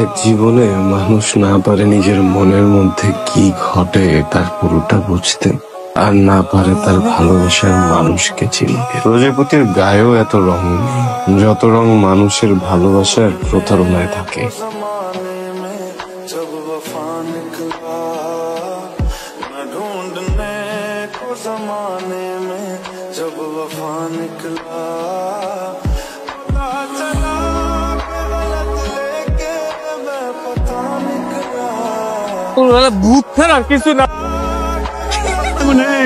এক জীবনে মানুষ না পারে নিজের মনের মধ্যে কি ঘটে তার পুরোটা বুঝতে, আর না পারে তার ভালোবাসার মানুষকে চিনতে। প্রজাপতির গায়েও এত রং নেই যত রং মানুষের ভালোবাসার প্রতারণায় থাকে। ভূত ছাড়া কিছু না।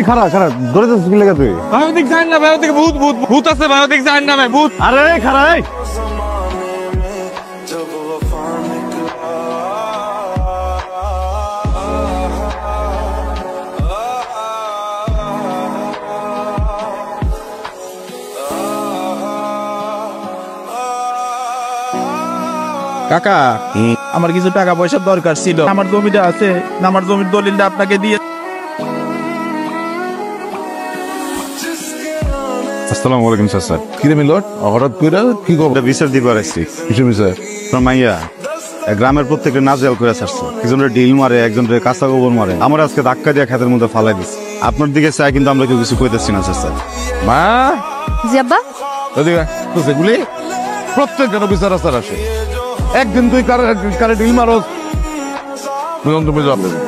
খারাপ খারাপ ধরে তো কি লেগে তুই ভায়োদিক জান না, ভায়োদিক ভূত ভূত ভূত আছে, ভায়োদিক জান না ভূত। আরে খারাপ কাকা, আমার কিছু টাকা পয়সার দরকার ছিল। আমার জমিটা আছে, আমার জমির দলিলটা আপনাকে দিয়ে। আসসালামু আলাইকুম স্যার। কিরে মিলট হঠাৎ করে কি খবর? বিচার দিবার আসছি। কিছু বিচার তোর মাইয়া গ্রামের প্রত্যেকটা নাজেল করে ছাড়ছে। একজনের ডিল মারে, একজনের কাঁচা গোবর মারে। আমার আজকে ধাক্কা দিয়ে খাতের মধ্যে ফালাই দিচ্ছে। আপনার দিকে চাই কিন্তু আমরা কেউ কিছু কইতেছি না স্যার। মা জিয়াব্বা ওদিকে তো সেগুলি প্রত্যেকটা বিচার আসার আসে। একদিন তুই কারে ডিল মারস, তুমি জবাব দেবে।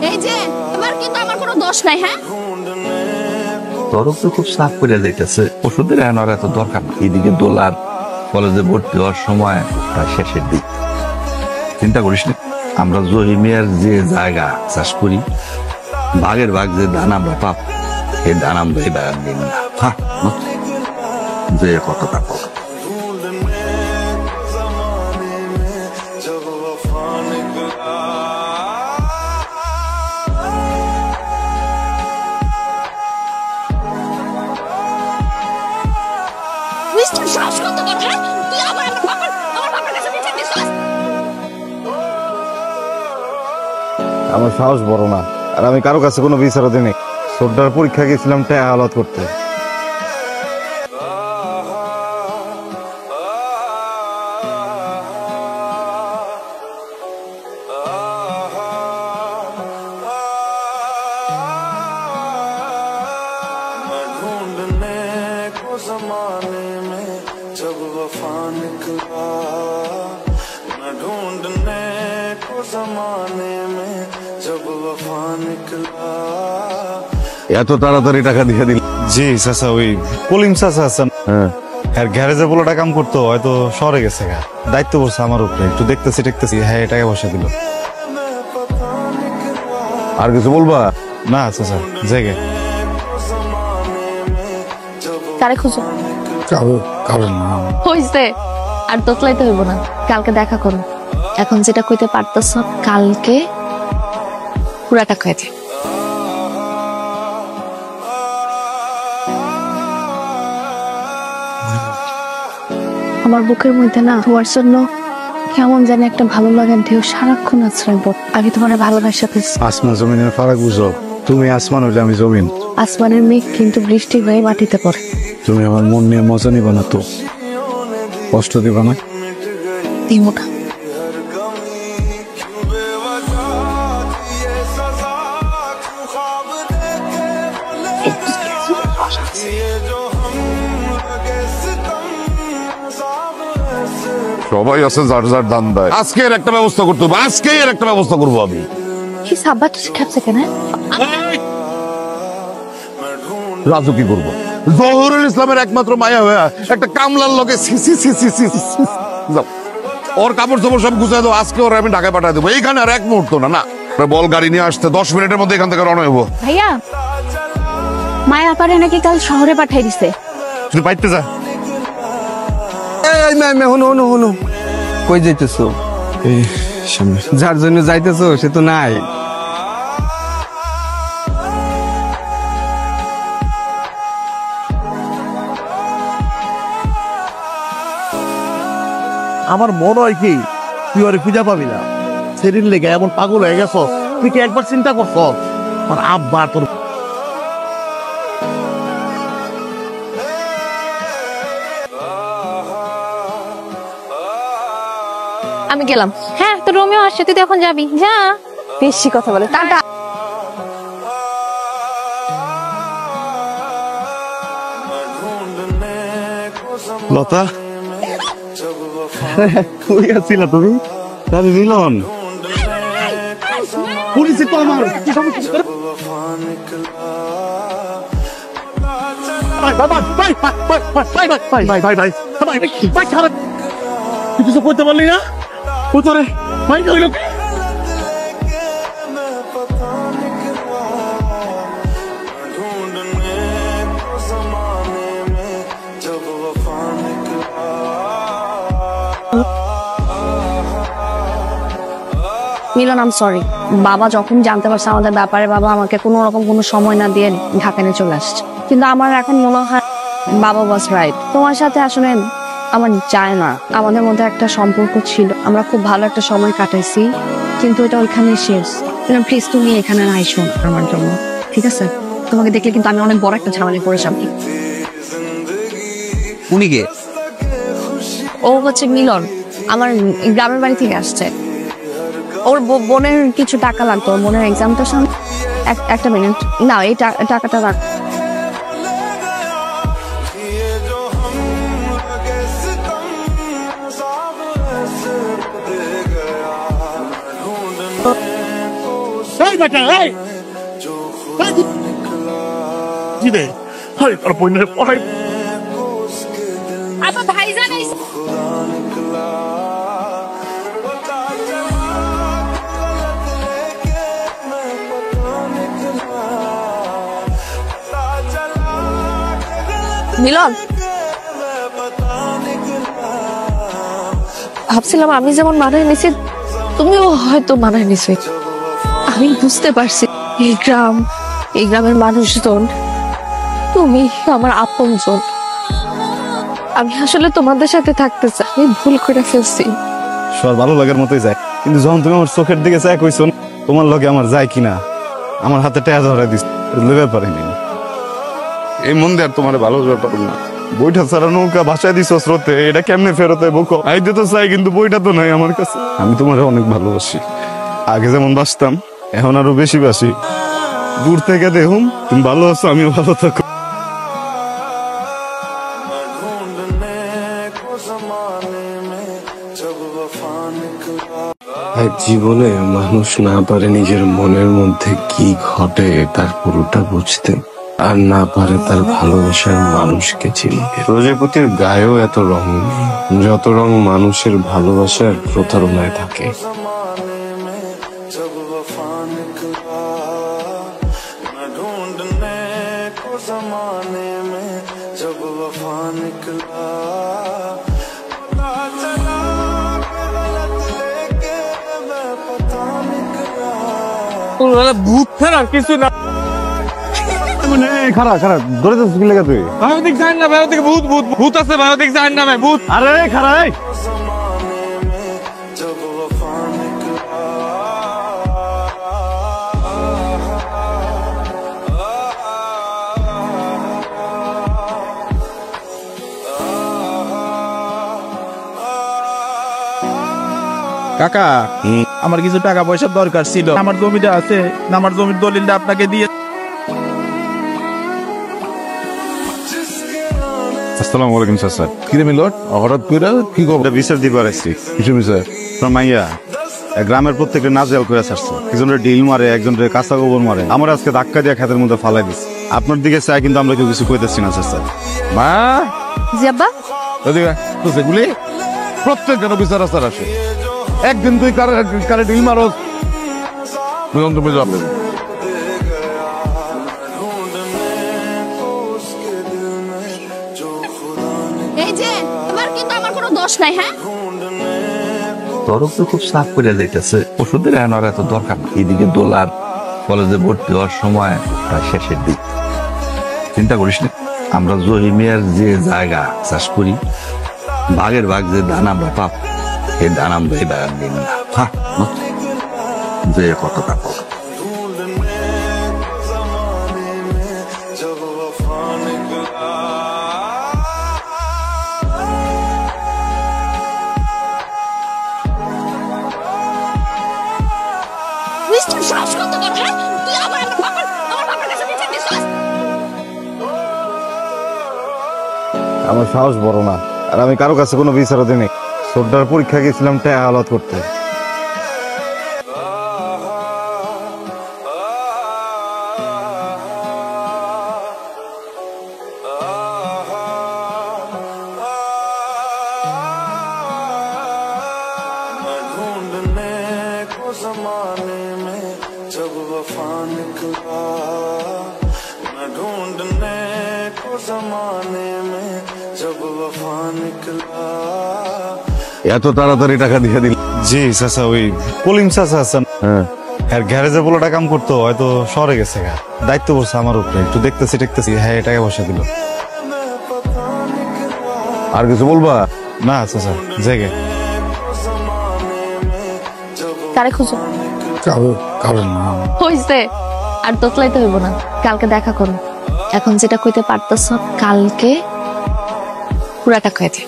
এই যে তোমার কিন্তু আমার কোনো দোষ নাই। হ্যাঁ, তরফ তো খুব সাফ করে যাইতেছে, ওষুধের আনার এত দরকার না। এদিকে দোলার কলেজে ভর্তি হওয়ার সময় তার শেষের দিক। চিন্তা করিস না, আমরা জহিমিয়ার যে জায়গা চাষ করি, ভাগের ভাগ যে ধান আমরা পাব, এই ধান আমরা এই বাগান দিন না। হ্যাঁ, যে কতটা পাব। আমার সাহস বড় না, আর আমি কারো কাছে কোনো বিচারও দিইনি। সোড্ডার পরীক্ষা গেছিলাম টাকা হালাত করতে। এত তাড়াতাড়ি টাকা দিয়ে দিল? জি চাচা, ওই কলিম চাচা আছেন, হ্যাঁ গ্যারেজে পোলাটা কাম করতো, হয়তো শহরে গেছে। দায়িত্ব পড়ছে আমার উপরে, একটু দেখতেছি টেকতেছি। হ্যাঁ টাকা পয়সা দিল। আর কিছু বলবা? না চাচা জেগে কারে খুঁজো? হইছে, আর তোতলাইতে হইব না। কালকে দেখা করো। এখন যেটা কইতে পারতেছ, কালকে পুরা টাকা হয়েছে। আমার বুকের মধ্যে না তোমার জন্য কেমন জানি একটা ভালো লাগার ঢেউ সারাক্ষণ আশ্রয়। আমি তোমার ভালোবাসা পেয়েছি। আসমান জমিনের ফারাক বুঝো, তুমি আসমান হইলে আমি জমিন। আসমানের মেঘ কিন্তু বৃষ্টি হয়ে মাটিতে পড়ে। তুমি আমার মন নিয়ে মজা নিবা না তো? কষ্ট দিবা না? দিব না। সবাই আছে যার যার দান দেয়। আজকের একটা ব্যবস্থা করতে হবে, আজকেই এর একটা ব্যবস্থা করবো আমি। কি সাব্বা তো শিখাচ্ছে কেন? রাজু কি করবো? জহুরুল ইসলামের একমাত্র মায়া হয়ে একটা কামলার লগে যাও, ওর কাপড় চোপড় সব গুছাই দাও। আজকে ওর আমি ঢাকায় পাঠাই দেবো। এইখানে আর এক মুহূর্ত না। না, বল গাড়ি নিয়ে আসতে 10 মিনিটের মধ্যে এখান থেকে রওনা হবো। ভাইয়া, মায়া পারে নাকি কাল শহরে পাঠাই দিছে। তুই পাইতে যা। হনু কই যাইতেছো? যার জন্য যাইতেছো সে তো নাই। আমার মনে হয় কি তুই ওরে খুঁজে পাবি না। সেদিন লেগে এমন পাগল হয়ে গেছ, তুই কি একবার চিন্তা করছ আমার আব্বা তোর আমি গেলাম। হ্যাঁ, তো রোমিও আসছে, তুই তো এখন যাবি, যা। বেশি কথা বলে, টাটা। লতা কই আছিলা তুমি? দাদি মিলন পুলিশে তো আমার কিছু করতে পারলি না উত্তরে ভাই কইল মিলন, আম সরি। বাবা যখন জানতে পারছে আমাদের ব্যাপারে, বাবা আমাকে কোনো রকম কোনো সময় না দিয়ে ঢাকা নিয়ে চলে আসছে। কিন্তু আমার এখন মনে হয় বাবা ওয়াজ রাইট। তোমার সাথে আসলে আমার চায় না। আমাদের মধ্যে একটা সম্পর্ক ছিল, আমরা খুব ভালো একটা সময় কাটাইছি, কিন্তু এটা ওইখানে শেষ। প্লিজ তুমি এখানে আইসো আমার জন্য, ঠিক আছে? তোমাকে দেখলে কিন্তু আমি অনেক বড় একটা ঝামেলা করেছিলাম। উনি কে? ও হচ্ছে মিলন, আমার গ্রামের বাড়ি থেকে আসছে। ওর বোনের কিছু টাকা লাগতো, ওর বোনের এক্সামটা সামনে। একটা মিনিট, না এই টাকাটা রাখ। এই বেটা এই জি দে হাই তোর বইনের পড়াই আবার ভাইজান আইছে। মিলন, ভাবছিলাম আমি যেমন মানায় নিছি তুমিও হয়তো মানায় নিছি। আমি বুঝতে পারছি এই গ্রামের মানুষজন, তুমি আমার আপনজন। আমি আসলে তোমাদের সাথে থাকতে চাই, আমি ভুল করে ফেলছি। সবার ভালো লাগার মতোই যায়, কিন্তু যখন তুমি আমার চোখের দিকে চাই কইছো তোমার লগে আমার যায় কিনা, আমার হাতে টাকা ধরা দিস লেবে পারিনি। এই মন দিয়ে আর তোমার ভালো ব্যাপার না। বইটা ছাড়া নৌকা ভাষায় দিছ স্রোতে, এটা কেমনে ফেরত হয় বকো? আইতে তো চাই, কিন্তু বইটা তো নাই আমার কাছে। আমি তোমার অনেক ভালোবাসি, আগে যেমন বাসতাম এখন আরো বেশি বাসি। দূর থেকে দেখুন তুমি ভালো আছো, আমিও ভালো থাকো। এক জীবনে মানুষ না পারে নিজের মনের মধ্যে কি ঘটে তার পুরোটা বুঝতে, আর না পারে তার ভালোবাসার মানুষকে চিনতে। প্রজাপতির গায়েও এত রং নেই, যত রং মানুষের ভালোবাসার প্রতারণায় থাকে। ভূত ফেরার কিছু না। খারাপ খারাপ ধরে তো কি লেগে তুই? ভাই ওদিক যান না, ভাই ওদিকে ভূত ভূত ভূত আছে, ভাই ওদিক যান না ভাই, ভূত। আরে খারাপ কাকা, আমার কিছু টাকা পয়সার দরকার ছিল। আমার জমিটা আছে, আমার জমির দলিলটা আপনাকে দিয়ে। আসসালামু আলাইকুম স্যার। কিরে মিলট, হঠাৎ করে কি খবর? বিচার দিবার আসছি। কিছু বিচার? তোর মাইয়া গ্রামের প্রত্যেকটা নাজেল করে ছাড়ছে। একজনের ডিল মারে, একজনের কাঁচা গোবর মারে। আমার আজকে ধাক্কা দিয়ে খাতের মধ্যে ফালাই দিচ্ছে। আপনার দিকে চাই, কিন্তু আমরা কেউ কিছু কইতেছি না স্যার। মা, জি আব্বা। ওদিকে তো সেগুলি প্রত্যেক জন বিচার আসার আসে। একদিন তুই কারে ডিল মারস, তুমি যাবে। এই যে তোমার কিন্তু আমার কোনো দোষ নাই। হ্যাঁ, তরফ তো খুব সাফ করে যাইতেছে, ওষুধের এখন আর এত দরকার না। এদিকে দোলার কলেজে ভর্তি হওয়ার সময় প্রায় শেষের দিক। চিন্তা করিস না, আমরা জহিমিয়ার যে জায়গা চাষ করি, ভাগের ভাগ যে ধান আমরা পাব, এই ধান আমরা এই বাগান দিন না। যে কতটা পাব। আমার সাহস বড় না, আর আমি কারো কাছে কোনো বিচারও দিই নাই। সোডার পরীক্ষা গেছিলাম টাকা হালাত করতে। এত তাড়াতাড়ি টাকা দিয়ে দিল? জি চাচা, ওই কলিম চাচা আছেন, আর গ্যারেজে পোলাটা কাম করতো, হয়তো শহরে গেছে। দায়িত্ব পড়ছে আমার উপরে, একটু দেখতেছি হ্যাঁ টাকা পয়সা দিল। আর কিছু বলবা? না চাচা, জেগে কারে খুঁজো? হইছে, আর তোতলাইতে হইব না। কালকে দেখা করো। এখন যেটা কইতে পারতেছ, কালকে পুরাটা কয়েছে।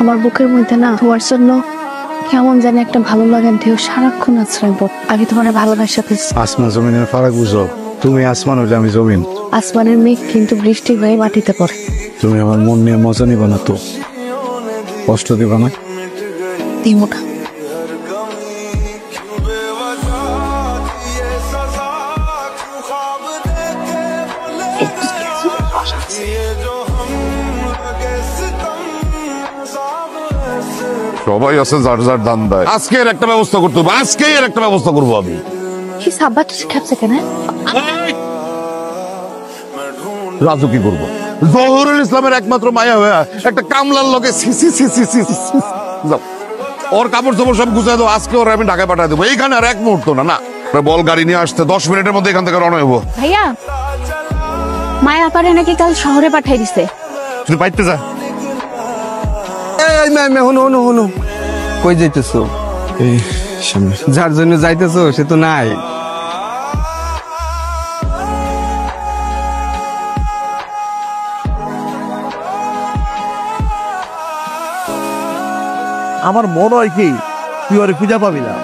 আমার বুকের মধ্যে না তোমার জন্য কেমন জানি একটা ভালো লাগার ঢেউ সারাক্ষণ আশ্রয় পড়। আমি তোমার ভালোবাসাতে। আসমান জমিনের ফারাক বুঝো, তুমি আসমান হইলে আমি জমিন। আসমানের মেঘ কিন্তু বৃষ্টি হয়ে মাটিতে পড়ে। তুমি আমার মন নিয়ে মজা নিবা না তো? কষ্ট দিবা না? দিমু না। সবাই আছে যার যার ধান্দায়। আজকে এর একটা ব্যবস্থা করতে হবে, আজকেই এর একটা ব্যবস্থা করবো আমি। কি সাব্বাত খাচ্ছে কেন? রাজু কি করবো? জহুরুল ইসলামের একমাত্র মায়া হয়ে একটা কামলার লগে যাও, ওর কাপড় চোপড় সব গুছাই দাও। আজকে ওর আমি ঢাকায় পাঠাই দেবো। এইখানে আর এক মুহূর্ত না। না, বল গাড়ি নিয়ে আসতে 10 মিনিটের মধ্যে এখান থেকে রওনা হবো। ভাইয়া, মায়া পারে নাকি কাল শহরে পাঠাই দিছে। তুই পাইতে যা। হনো কই যাইতেছো? এই সামনে যার জন্য যাইতেছো সে তো নাই। আমার মনে হয় কি তুই ওরে খুঁজে পাবি না।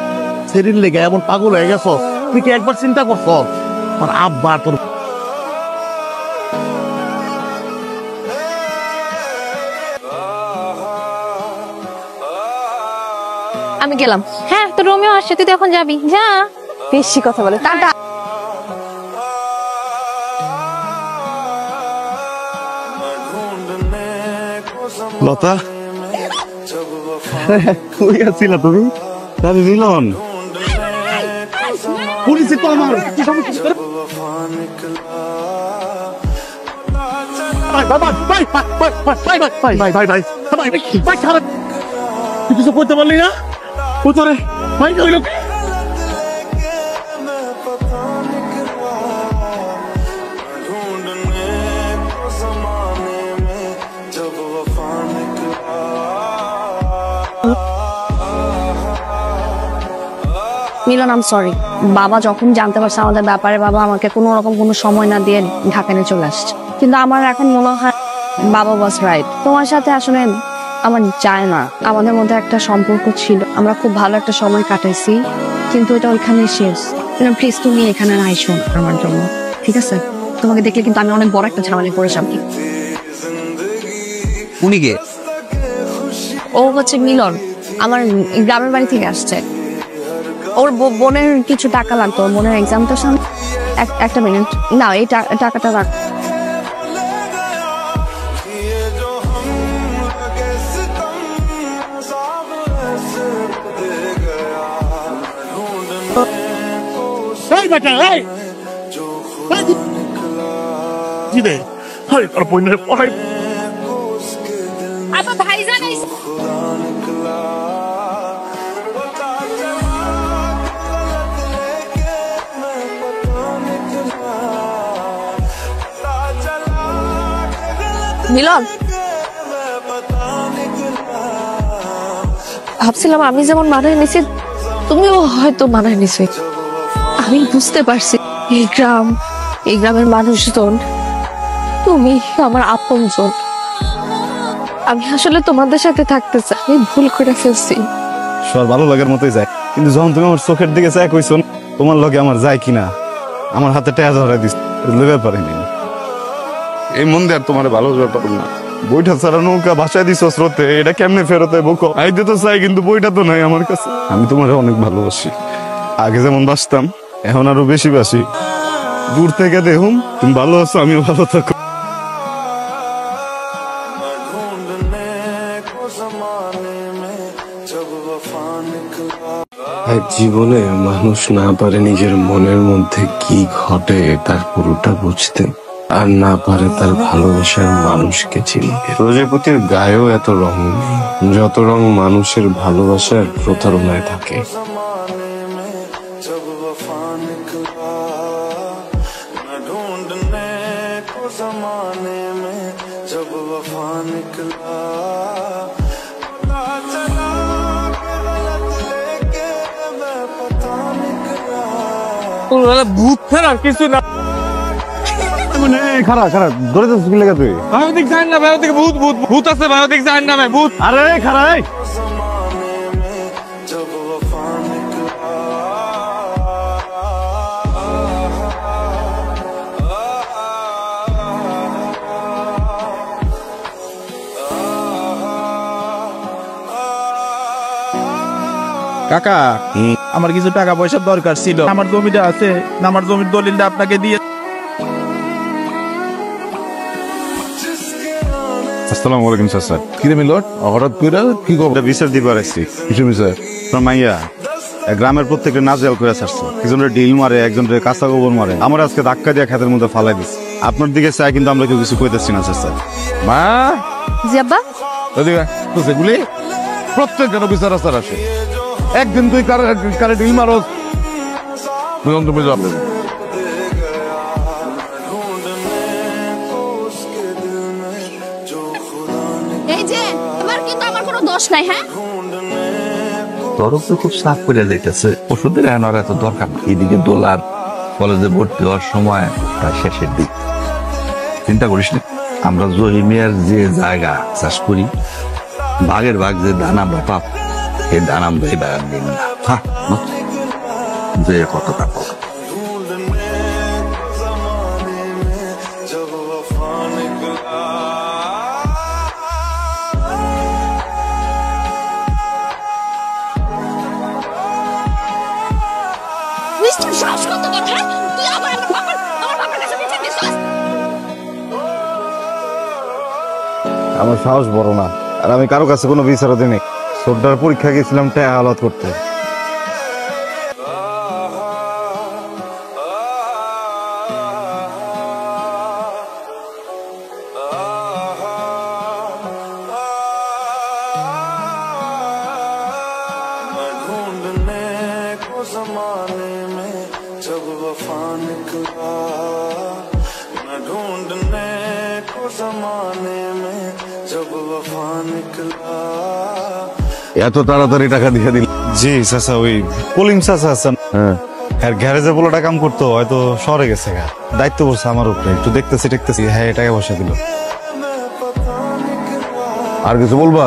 সেদিন লেগে এমন পাগল হয়ে গেছ, তুই কি একবার চিন্তা করছ আমার আব্বা তোর? আমি গেলাম। হ্যাঁ, তো রোমিও আসছে, তুই তো এখন যাবি। যা। বেশি কথা বলে টাটা। লতা, কই আছিলা তুমি? আমি মিলন। পুলিশে তো আমার কিছু করতে পারলি না? ও তোরে ভাই কইল মিলন, আম সরি। বাবা যখন জানতে পারছে আমাদের ব্যাপারে, বাবা আমাকে কোনো রকম কোনো সময় না দিয়ে ঢাকা নিয়ে চলে আসছে। কিন্তু আমার এখন মনে হয় বাবা ওয়াজ রাইট। তোমার সাথে আসলে আমার চায় না। আমাদের মধ্যে একটা সম্পর্ক ছিল, আমরা খুব ভালো একটা সময় কাটাইছি, কিন্তু এটা ওইখানে শেষ। প্লিজ তুমি এখানে আইসো আমার জন্য, ঠিক আছে? তোমাকে দেখলে কিন্তু আমি অনেক বড় একটা ঝামেলায় পড়েছিলাম। উনি কে? ও হচ্ছে মিলন, আমার গ্রামের বাড়ি থেকে আসছে। ওর বোনের কিছু টাকা লাগতো, ওর বোনের এক্সামটা সামনে। একটা মিনিট, না এই টাকাটা রাখ। আবার ভাইজান আইছে। মিলন, ভাবছিলাম আমি যেমন মানায় নিছি তুমিও হয়তো মানায় নিছো। আমি বুঝতে পারছি এই গ্রামের মানুষজন, তুমি আমার আপনজন। আমি আসলে তোমাদের সাথে থাকতে চাই, আমি ভুল করে ফেলছি। সবার ভালো লাগার মতোই যায়, কিন্তু যখন তুমি আমার চোখের দিকে চাই কইছো তোমার লগে আমার যায় কিনা আমার হাতে টাকা ধরাই দিস লেবার পারিনি এই মন দিয়ে আর তোমার ভালোবাসা পারবো না। বইটা ছাড়া নৌকা ভাষায় দিস স্রোতে, এটা কেমনে ফেরত বুক আইতে তো চাই কিন্তু বইটা তো নাই আমার কাছে। আমি তোমার অনেক ভালোবাসি, আগে যেমন বাসতাম এখন আরো বেশি বাসি। দূর থেকে দেখুন তুমি ভালো আছো, আমিও ভালো থাকো। এক জীবনে মানুষ না পারে নিজের মনের মধ্যে কি ঘটে তার পুরোটা বুঝতে, আর না পারে তার ভালোবাসার মানুষকে চিনতে। প্রজাপতির গায়েও এত রং নেই যত রং মানুষের ভালোবাসার প্রতারণায় থাকে। ভূত ছাড়া কিছু না। খারাপ খারাপ ধরে তো লেগে তুই ভায়োদিক জান না, ভায়োদিক ভূত ভূত ভূত আছে, ভায়োদিক জান না ভূত। আরে খারাপ কাকা আমার কিছু টাকা পয়সার দরকার ছিল, আমার জমিটা আছে, আমার জমির দলিলটা আপনাকে দিয়ে। আসসালামু আলাইকুম স্যার। কিরে মিলট হঠাৎ করে কি খবর? বিচার দিবার আসছি। কিছু স্যার আপনার মাইয়া গ্রামের প্রত্যেকটা নাজেল করে ছাড়ছে, একজনের ডিল মারে, একজনের কাঁচা গোবর মারে, আমার আজকে ধাক্কা দিয়ে খেতের মধ্যে ফালাই দিচ্ছে। আপনার দিকে চাই কিন্তু আমরা কেউ কিছু কইতেছি না স্যার। মা জি আব্বা, ওদিকে তো সেগুলি প্রত্যেকটা বিচার আচার আসে। একদিন তুই কারে ডিল মারস, তুমি জবাব দেবে। এই যে তোমার কিন্তু আমার কোনো দোষ নাই। হ্যাঁ, তরক তো খুব সাফ করে যাইতেছে, ওষুধের এখন আর এত দরকার নেই। এদিকে দোলার কলেজে ভর্তি হওয়ার সময় প্রায় শেষের দিক। চিন্তা করিস না, আমরা জহিমিয়ার যে জায়গা চাষ করি, ভাগের ভাগ যে ধান আমরা পাব, এই ধান আমরা এই বাগান দিন না। হ্যাঁ, যে কতটা পাব। মিস্টার শ্বাস কত বড়? হ্যাঁ, তুই আবার আমার বাবার কাছে বিচার দিছিস। আমার সাহস বড় না, আর আমি কারো কাছে কোনো বিচারও দিইনি। সোডার পরীক্ষা গেছিলাম টাকা হালাত করতে। এত তাড়াতাড়ি টাকা দিয়ে দিল? জি চাচা, ওই কলিম চাচা আছেন, হ্যাঁ গ্যারেজে বলে কাম করতো, হয়তো শহরে গেছে। দায়িত্ব পড়ছে আমার উপরে, একটু দেখতেছি টেকতেছি। হ্যাঁ টাকা পয়সা দিল। আর কিছু বলবা?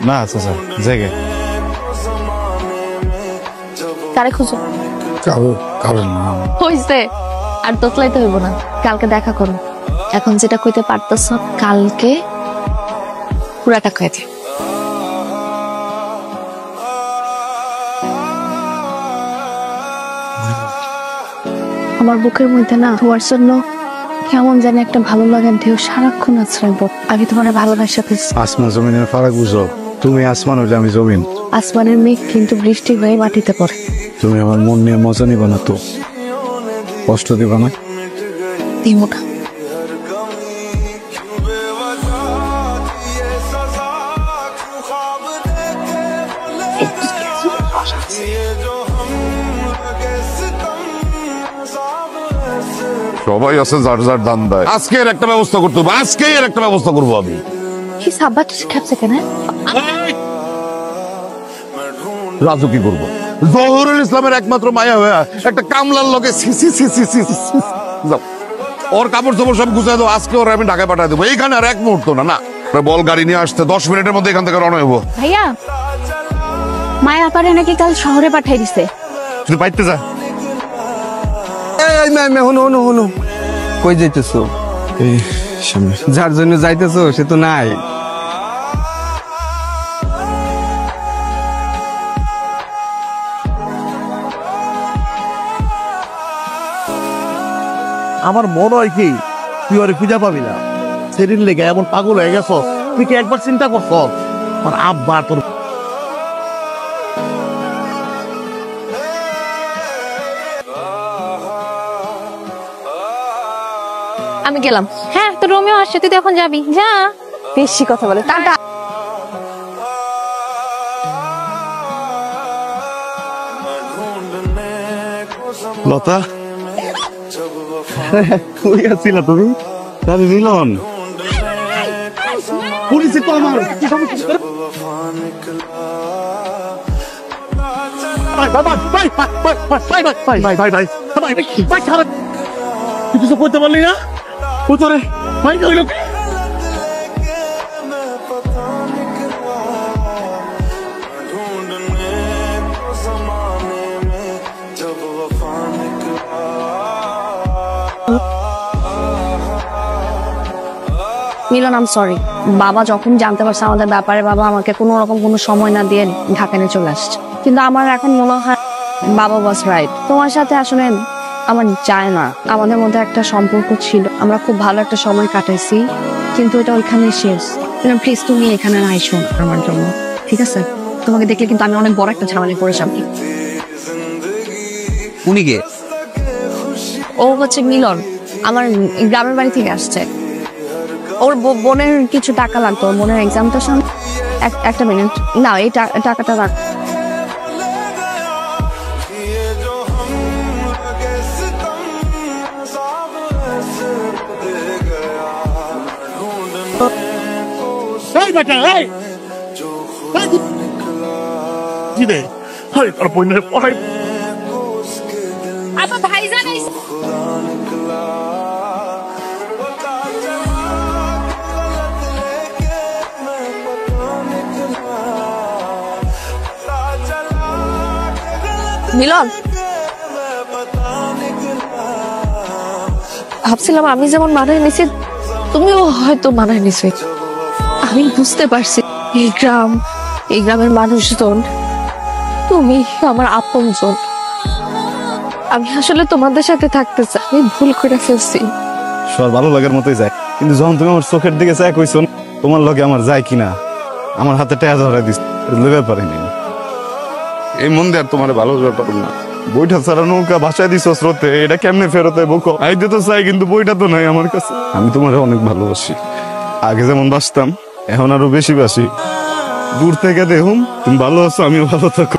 না চাচা জায়গায় কারে খুঁজো? হইছে, আর তোতলাইতে হইব না। কালকে দেখা করো। এখন যেটা কইতে পারতেছ, কালকে পুরাটা কয়ে দে। আমার বুকের মধ্যে না তোমার জন্য কেমন জানি একটা ভালো লাগার ঢেউ সারাক্ষণ আছড়াইব। আমি তোমার ভালোবাসা পেয়েছি। আসমান জমিনের ফারাক বুঝো, তুমি আসমান হলে আমি জমিন। আসমানের মেঘ কিন্তু বৃষ্টি হয়ে মাটিতে পড়ে। তুমি আমার মন নিয়ে মজা নিবা না তো? কষ্ট দিবা না? দিব না। সবাই আছে যার যার দান দেয়। আজকে এর একটা ব্যবস্থা করতে হবে, আজকেই এর একটা ব্যবস্থা করবো আমি। কি সাব্বা খাচ্ছে কেন? রাজু কি করবো? জহুরুল ইসলামের একমাত্র মায়া হয়ে একটা কামলার লগে যাও, ওর কাপড় চোপড় সব গুছাই দাও। আজকে ওর আমি ঢাকায় পাঠাই দেবো। এইখানে আর এক মুহূর্ত না। না বল গাড়ি নিয়ে আসতে 10 মিনিটের মধ্যে এখান থেকে রওনা হবো। ভাইয়া, মায়া পারে নাকি কাল শহরে পাঠাই দিছে। শুধু পাইতে যা, এই মে হনো হনো হনো কই যাইতেছো? এই সামনে। যার জন্য যাইতেছো সে তো নাই। আমার মনে হয় কি তুই ওরে খুঁজে পাবি না। সেদিন লেগে এমন পাগল হয়ে গেছ, তুই কি একবার চিন্তা করছ আমার আব্বা তোর আমি গেলাম। হ্যাঁ, তো রোমিও আসছে, তুই তো এখন যাবি, যা। বেশি কথা বলে, টাটা। লতা কই আছিলা তুমি? আমি মিলন। পুলিশে তো আমার কিছু করতে পারলি না উত্তরে ভাই কইল মিলন, আম সরি। বাবা যখন জানতে পারছে আমাদের ব্যাপারে, বাবা আমাকে কোনো রকম কোনো সময় না দিয়ে ঢাকা নিয়ে চলে আসছে। কিন্তু আমার এখন মনে হয় বাবা ওয়াজ রাইট। তোমার সাথে আসলে আমার যায় না। আমাদের মধ্যে একটা সম্পর্ক ছিল, আমরা খুব ভালো একটা সময় কাটাইছি, কিন্তু এটা ওইখানে শেষ। প্লিজ তুমি এখানে আইসো আমার জন্য, ঠিক আছে? তোমাকে দেখলে কিন্তু আমি অনেক বড় একটা ঝামেলা পড়েছিলাম। উনি কে? ও হচ্ছে মিলন, আমার গ্রামের বাড়ি থেকে আসছে। ওর বোনের কিছু টাকা লাগতো, ওর বোনের এক্সামটা সামনে। একটা মিনিট, না এই টাকাটা রাখ। এই বেটা এই কি রে আরে তোর বইনের পড়াই আবার ভাইজান আইছে। মিলন, ভাবছিলাম আমি যেমন মানায় নিছি তুমিও হয়তো মানায় নিছি। আমি বুঝতে পারছি এই গ্রামের মানুষজন, তুমি আমার আপনজন। আমি আসলে তোমাদের সাথে থাকতে চাই, আমি ভুল করে ফেলছি। সবার ভালো লাগার মতোই যায়, কিন্তু যখন তুমি আমার চোখের দিকে চাই কইছো তোমার লগে আমার যায় কিনা, আমার হাতে টাকা ধরা দিস লেবে পারিনি। এই মন দিয়ে আর তোমার ভালো ব্যাপার না। বইটা ছাড়া নৌকা ভাষায় দিছ স্রোতে, এটা কেমনে ফেরত বকো? আইতে তো চাই, কিন্তু বইটা তো নাই আমার কাছে। আমি তোমার অনেক ভালোবাসি, আগে যেমন বাসতাম এখন আরো বেশি বাসি। দূর থেকে দেখুন তুমি ভালো আছো, আমিও ভালো থাকো।